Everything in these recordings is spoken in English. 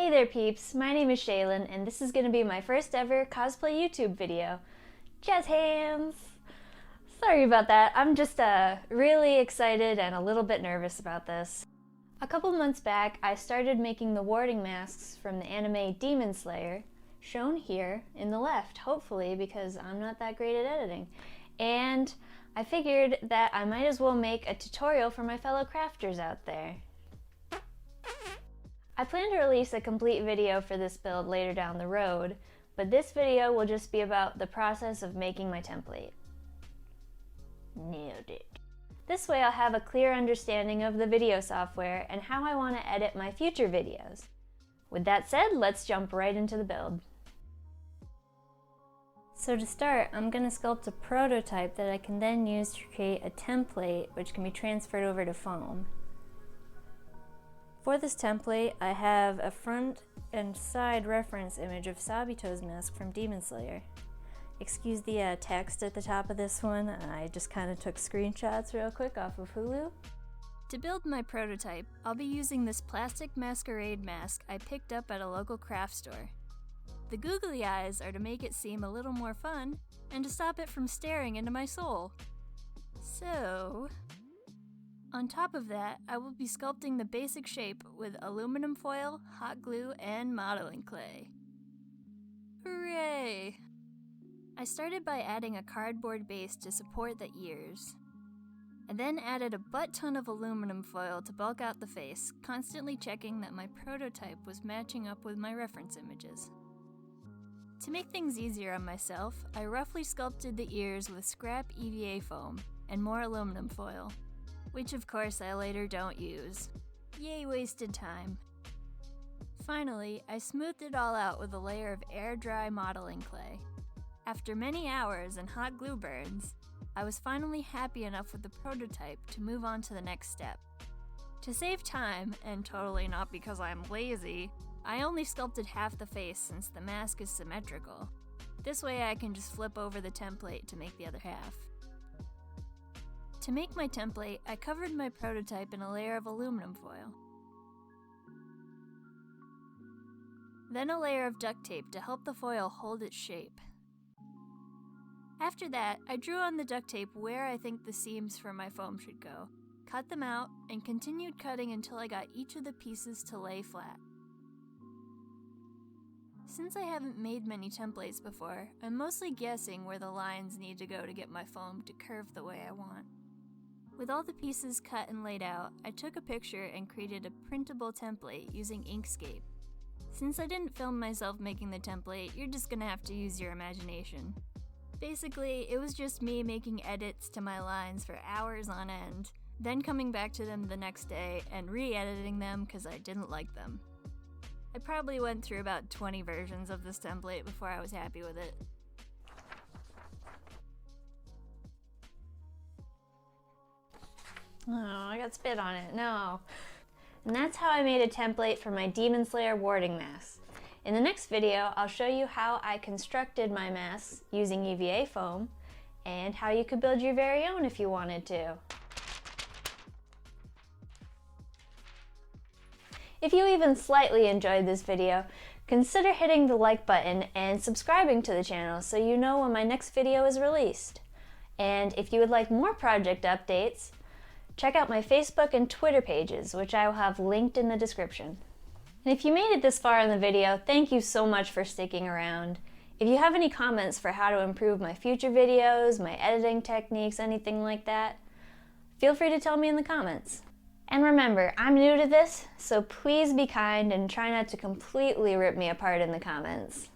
Hey there peeps, my name is Shaylin and this is going to be my first ever cosplay YouTube video. Jazz hands! Sorry about that, I'm just really excited and a little bit nervous about this. A couple months back I started making the warding masks from the anime Demon Slayer, shown here in the left, hopefully because I'm not that great at editing. And I figured that I might as well make a tutorial for my fellow crafters out there. I plan to release a complete video for this build later down the road, but this video will just be about the process of making my template. Nailed it. This way I'll have a clear understanding of the video software and how I want to edit my future videos. With that said, let's jump right into the build. So to start, I'm going to sculpt a prototype that I can then use to create a template which can be transferred over to foam. For this template, I have a front and side reference image of Sabito's mask from Demon Slayer. Excuse the text at the top of this one, I just kind of took screenshots real quick off of Hulu. To build my prototype, I'll be using this plastic masquerade mask I picked up at a local craft store. The googly eyes are to make it seem a little more fun, and to stop it from staring into my soul. So, on top of that, I will be sculpting the basic shape with aluminum foil, hot glue, and modeling clay. Hooray! I started by adding a cardboard base to support the ears. I then added a butt-ton of aluminum foil to bulk out the face, constantly checking that my prototype was matching up with my reference images. To make things easier on myself, I roughly sculpted the ears with scrap EVA foam and more aluminum foil, which of course I later don't use. Yay, wasted time. Finally, I smoothed it all out with a layer of air-dry modeling clay. After many hours and hot glue burns, I was finally happy enough with the prototype to move on to the next step. To save time, and totally not because I'm lazy, I only sculpted half the face since the mask is symmetrical. This way I can just flip over the template to make the other half. To make my template, I covered my prototype in a layer of aluminum foil. Then a layer of duct tape to help the foil hold its shape. After that, I drew on the duct tape where I think the seams for my foam should go, cut them out, and continued cutting until I got each of the pieces to lay flat. Since I haven't made many templates before, I'm mostly guessing where the lines need to go to get my foam to curve the way I want. With all the pieces cut and laid out, I took a picture and created a printable template using Inkscape. Since I didn't film myself making the template, you're just gonna have to use your imagination. Basically, it was just me making edits to my lines for hours on end, then coming back to them the next day and re-editing them because I didn't like them. I probably went through about 20 versions of this template before I was happy with it. Oh, I got spit on it, no. And that's how I made a template for my Demon Slayer warding mask. In the next video, I'll show you how I constructed my masks using EVA foam, and how you could build your very own if you wanted to. If you even slightly enjoyed this video, consider hitting the like button and subscribing to the channel so you know when my next video is released. And if you would like more project updates, check out my Facebook and Twitter pages, which I will have linked in the description. And if you made it this far in the video, thank you so much for sticking around. If you have any comments for how to improve my future videos, my editing techniques, anything like that, feel free to tell me in the comments. And remember, I'm new to this, so please be kind and try not to completely rip me apart in the comments.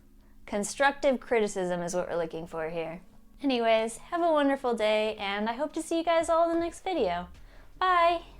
Constructive criticism is what we're looking for here. Anyways, have a wonderful day, and I hope to see you guys all in the next video. Bye!